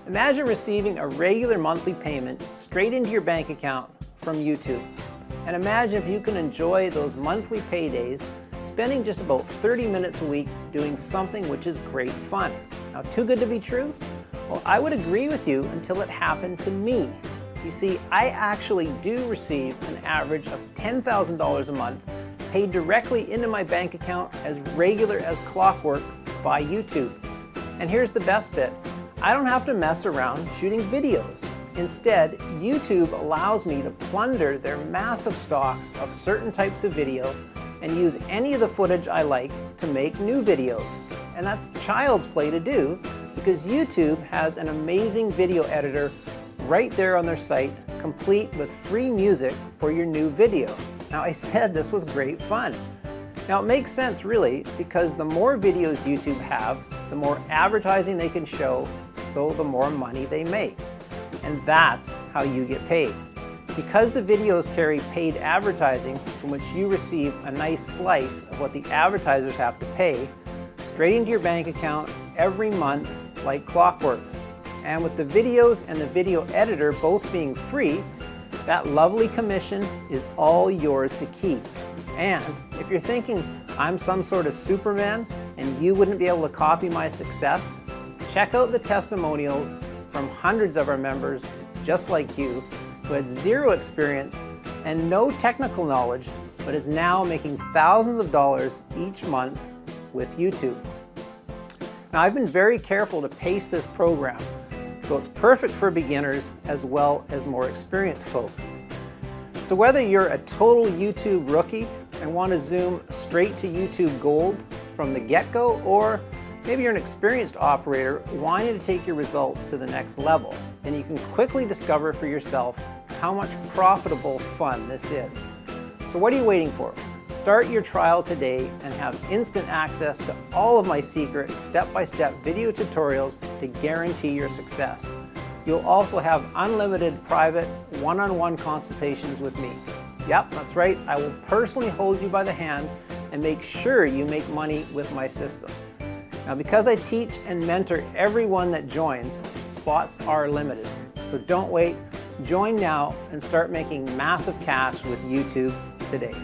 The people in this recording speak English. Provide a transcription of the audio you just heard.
Imagine receiving a regular monthly payment straight into your bank account from YouTube. And imagine if you can enjoy those monthly paydays spending just about 30 minutes a week doing something which is great fun. Now, too good to be true? Well, I would agree with you until it happened to me. You see, I actually do receive an average of $10,000 a month paid directly into my bank account as regular as clockwork by YouTube. And here's the best bit. I don't have to mess around shooting videos. Instead, YouTube allows me to plunder their massive stocks of certain types of video and use any of the footage I like to make new videos. And that's child's play to do because YouTube has an amazing video editor right there on their site, complete with free music for your new video. Now, I said this was great fun. Now, it makes sense really because the more videos YouTube have, the more advertising they can show, so the more money they make. And that's how you get paid. Because the videos carry paid advertising from which you receive a nice slice of what the advertisers have to pay straight into your bank account every month like clockwork. And with the videos and the video editor both being free, that lovely commission is all yours to keep. And if you're thinking I'm some sort of Superman and you wouldn't be able to copy my success, check out the testimonials from hundreds of our members just like you who had zero experience and no technical knowledge but is now making thousands of dollars each month with YouTube. Now, I've been very careful to pace this program so it's perfect for beginners as well as more experienced folks. So whether you're a total YouTube rookie and want to zoom straight to YouTube Gold from the get-go, or maybe you're an experienced operator wanting to take your results to the next level, then you can quickly discover for yourself how much profitable fun this is. So what are you waiting for? Start your trial today and have instant access to all of my secret step-by-step video tutorials to guarantee your success. You'll also have unlimited private one-on-one consultations with me. Yep, that's right, I will personally hold you by the hand and make sure you make money with my system. Now, because I teach and mentor everyone that joins, spots are limited. So don't wait, join now and start making massive cash with YouTube today.